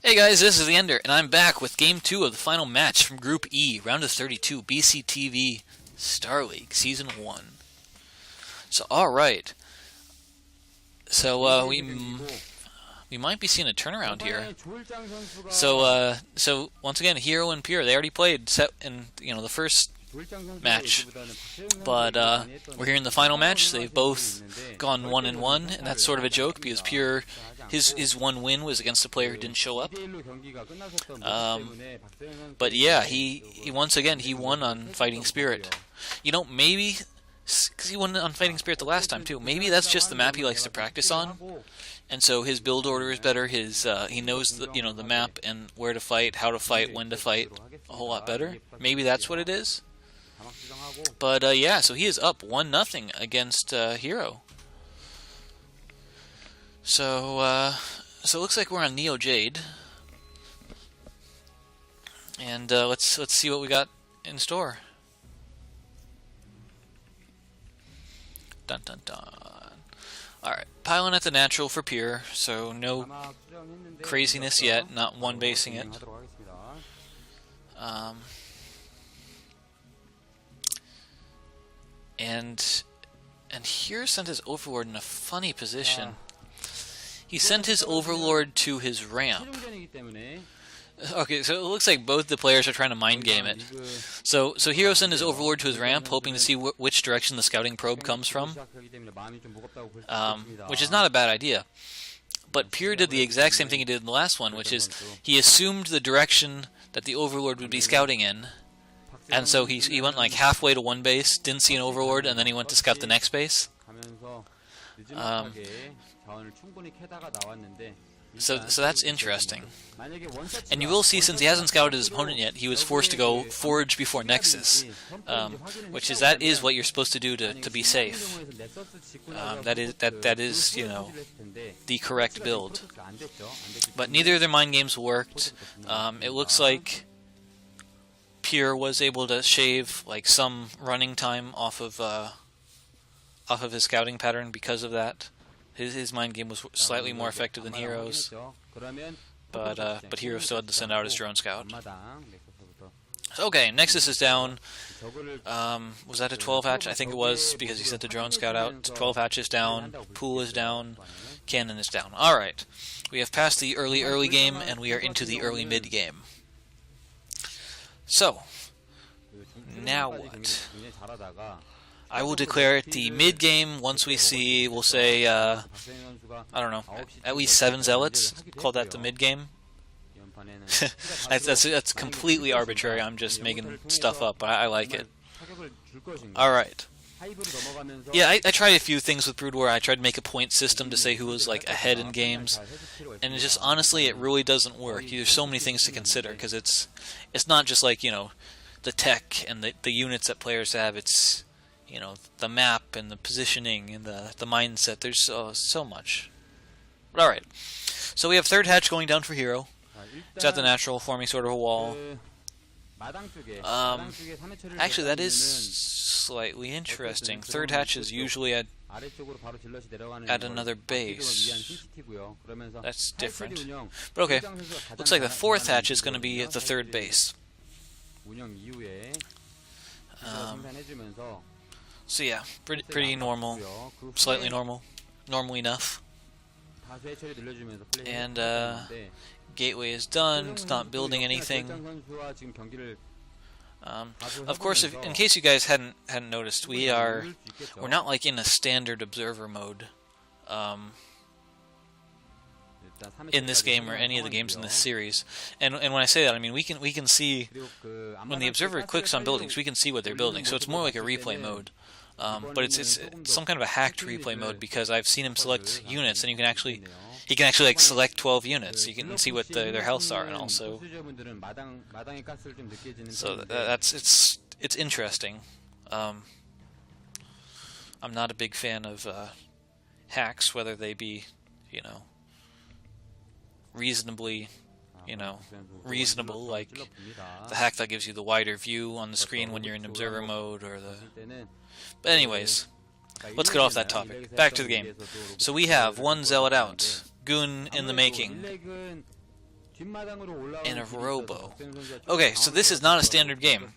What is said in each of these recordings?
Hey guys, this is TheEnder, and I'm back with Game 2 of the final match from Group E, Round of 32, BCTV Star League, Season 1. So, alright. So, we might be seeing a turnaround here. So once again, Hero and Pure, they already played set in, the first match. But, we're here in the final match. They've both gone 1-1, and that's sort of a joke, because Pure, his one win was against a player who didn't show up. But yeah, he once again, he won on Fighting Spirit. Maybe, because he won on Fighting Spirit the last time too, maybe that's just the map he likes to practice on. And so his build order is better. He knows the map and where to fight, how to fight, when to fight a whole lot better. Maybe that's what it is. But yeah, so he is up 1-0 against Hero. So it looks like we're on Neo Jade, and let's see what we got in store. Dun dun dun. Alright, piling at the natural for Pure, so no craziness yet, not one basing it. And here sent his Overlord in a funny position. He sent his Overlord to his ramp. Okay, so it looks like both the players are trying to mind game it. So Hero sent his Overlord to his ramp, hoping to see which direction the scouting probe comes from, which is not a bad idea. But Pure did the exact same thing he did in the last one, which is he assumed the direction that the Overlord would be scouting in, and so he went like halfway to one base, didn't see an Overlord, and then he went to scout the next base. So that's interesting. And you will see, since he hasn't scouted his opponent yet, he was forced to go Forge before Nexus, that is what you're supposed to do to be safe. That is the correct build. But neither of their mind games worked. It looks like Pure was able to shave like some running time off of his scouting pattern because of that. His mind game was slightly more effective than Hero's, but Hero still had to send out his drone scout. Okay, Nexus is down. Was that a 12 hatch? I think it was, because he sent the drone scout out. 12 hatch is down. Pool is down. Cannon is down. Alright, we have passed the early game, and we are into the early mid game. So, now what? I will declare it the mid-game once we'll say, I don't know, at least 7 Zealots. Call that the mid-game. that's completely arbitrary. I'm just making stuff up, but I like it. Alright. Yeah, I tried a few things with Brood War. I tried to make a point system to say who was like ahead in games, and it just, honestly, it really doesn't work. There's so many things to consider, because it's not just like, the tech and the units that players have. It's the map and the positioning and the mindset. There's so much. Alright. So we have third hatch going down for Hero. It's at the natural, forming sort of a wall. Actually, that is slightly interesting. Third hatch is usually at another base. That's different. But okay. Looks like the fourth hatch is going to be at the third base. So yeah, pretty normal, slightly normal, normal enough. And gateway is done. It's not building anything. Of course, in case you guys hadn't noticed, we're not like in a standard observer mode in this game or any of the games in this series. And when I say that, I mean we can see when the observer clicks on buildings, we can see what they're building. So it's more like a replay mode. But it's some kind of a hacked replay mode, because I've seen him select units, and he can actually like select 12 units. You can see what their healths are, and also so it's interesting. I'm not a big fan of hacks, whether they be reasonably reasonable, like the hack that gives you the wider view on the screen when you're in observer mode, or But anyways, let's get off that topic. Back to the game. So we have one Zealot out. Goon in the making. and a robo. Okay, so this is not a standard game.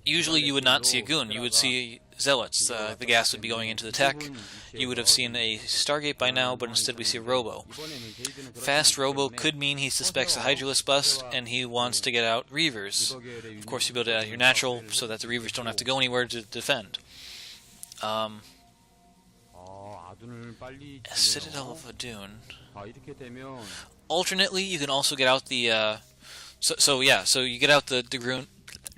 Usually you would not see a goon, you would see zealots. The gas would be going into the tech. You would have seen a Stargate by now, but instead we see a robo. Fast robo could mean he suspects a Hydralisk bust, and he wants to get out Reavers. Of course you build it out of your natural, so that the Reavers don't have to go anywhere to defend. Citadel of Adun. Alternately, you can also get out the... So you get out the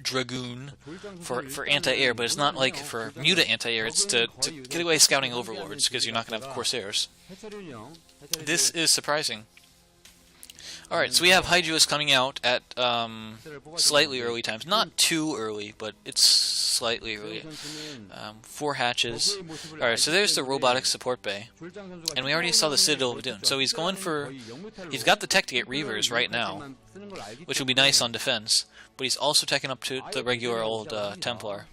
Dragoon for anti-air, but it's not like for muta anti-air, it's to get away scouting overlords, because you're not going to have Corsairs. This is surprising. Alright, so we have Hydralisk coming out at slightly early times. Not too early, but it's slightly early. 4 hatches. Alright, so there's the robotic support bay. And we already saw the Citadel of Adun. So he's going for... He's got the tech to get Reavers right now, which will be nice on defense. But he's also taking up to the regular old Templar.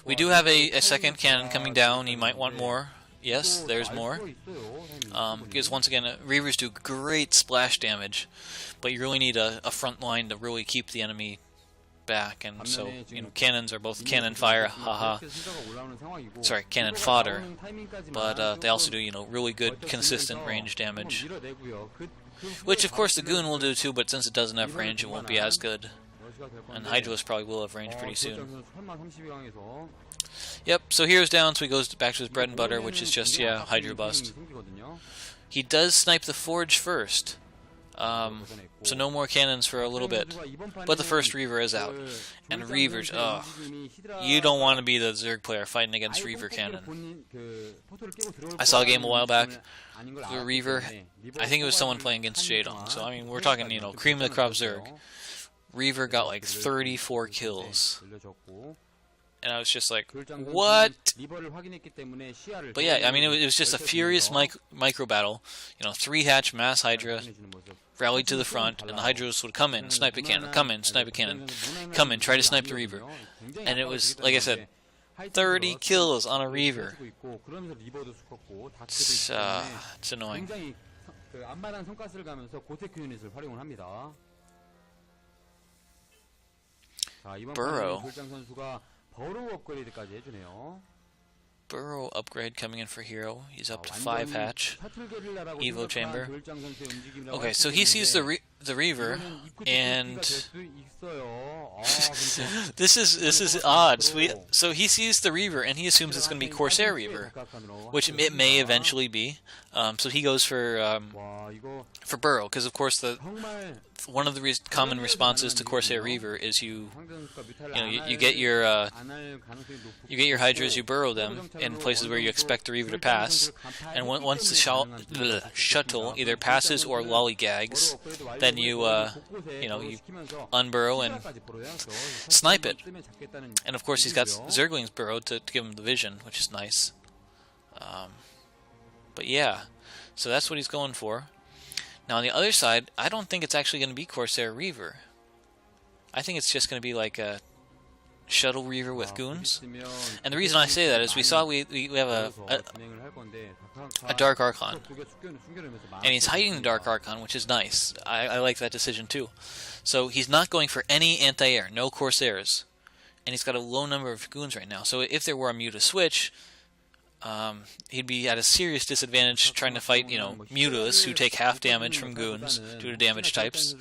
We do have a second cannon coming down. You might want more. Yes, there's more. Because once again, Reavers do great splash damage, but you really need a front line to really keep the enemy back. And so, cannons are both cannon fire, haha. Sorry, cannon fodder. But they also do, really good, consistent range damage. Which, of course, the goon will do too, but since it doesn't have range, it won't be as good. And Hydralisk probably will have range pretty soon. Yep, so hero's down, so he goes back to his bread and butter, which is just, Hydra bust. He does snipe the Forge first. So no more cannons for a little bit. But the first Reaver is out. And Reavers, you don't want to be the Zerg player fighting against Reaver cannon. I saw a game a while back. The Reaver, I think it was someone playing against Jadong. So, we're talking, cream of the crop Zerg. Reaver got like 34 kills. And I was just like, what? But yeah, it was just a furious micro battle. 3-hatch mass Hydra rallied to the front, and the Hydras would come in, snipe a cannon, come in, snipe a cannon, come in, try to snipe the Reaver. And it was, like I said, 30 kills on a Reaver. It's annoying. Burrow. Burrow upgrade coming in for hero. He's up to 5-hatch. Evo chamber. Okay, so he sees the Reaver, and this is odd. So he sees the Reaver, and he assumes it's going to be Corsair Reaver, which it may eventually be. So he goes for Burrow, because of course one of the common responses to Corsair Reaver is you get your Hydras, you burrow them in places where you expect the Reaver to pass, and once the shuttle either passes or lollygags, then you unburrow and snipe it. And of course he's got Zerglings burrowed to give him the vision, which is nice. But yeah, so that's what he's going for. Now on the other side, I don't think it's actually going to be Corsair Reaver. I think it's just going to be like a shuttle Reaver with goons. And the reason I say that is we have a Dark Archon. And he's hiding the Dark Archon, which is nice. I like that decision too. So he's not going for any anti-air, no Corsairs. And he's got a low number of goons right now. So if there were a muta switch, he'd be at a serious disadvantage trying to fight, mutas who take half damage from goons due to damage types.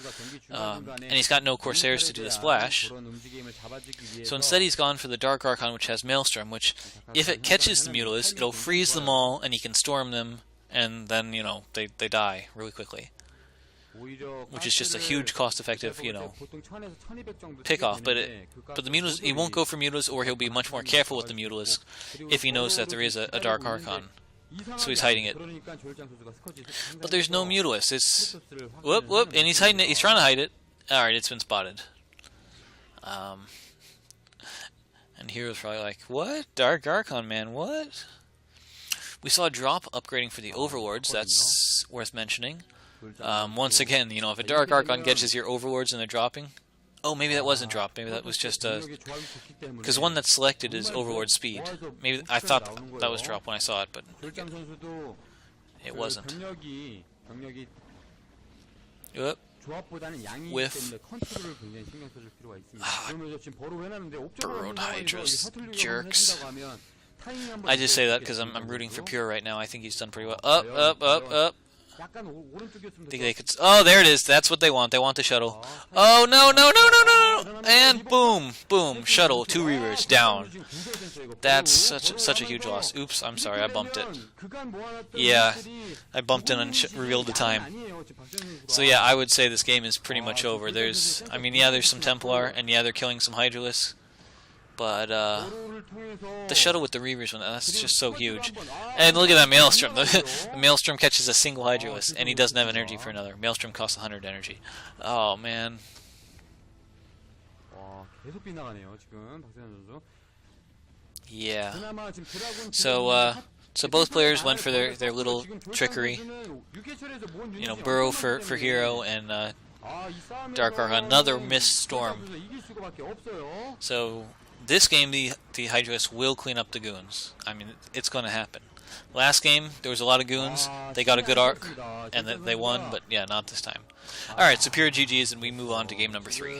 And he's got no Corsairs to do the splash. So instead he's gone for the Dark Archon, which has Maelstrom, which, if it catches the mutas, it'll freeze them all, and he can storm them, and then, they die really quickly. Which is just a huge cost-effective, pick-off. But the mutas, he won't go for mutas, or he'll be much more careful with the mutas if he knows that there is a Dark Archon. So he's hiding it. But there's no mutas. It's whoop, and he's hiding it. He's trying to hide it. All right, it's been spotted. And Hero's probably like, what? Dark Archon, man, what? We saw a drop upgrading for the Overlords. That's worth mentioning. Once again, if a Dark Archon catches your Overlords and they're dropping... Oh, maybe that wasn't drop. Maybe that was just because one that's selected is Overlord Speed. Maybe I thought that was drop when I saw it, but it wasn't. Yep. Whiff. Burrowed Hydras. Jerks. I just say that because I'm rooting for Pure right now. I think he's done pretty well. Up, up, up, up. Think they could. Oh, there it is. That's what they want. They want the shuttle. Oh no, no, no, no, no! And boom, boom, shuttle. 2 Reavers down. That's such a huge loss. Oops, I'm sorry. I bumped it. Yeah, I bumped in and revealed the time. So yeah, I would say this game is pretty much over. I mean, yeah, there's some Templar, and yeah, they're killing some Hydralisks. But the shuttle with the Reavers, that's just so huge. And look at that Maelstrom. The Maelstrom catches a single Hydralisk, and he doesn't have energy for another. Maelstrom costs 100 energy. Oh, man. Yeah. So both players went for their little trickery. You know, Burrow for hero, and Dark Ark another missed storm. So this game, the Hydralisk will clean up the goons. I mean, it's going to happen. Last game, there was a lot of goons. They got a good arc, and they won, but yeah, not this time. Alright, so pure GG's, and we move on to game number 3.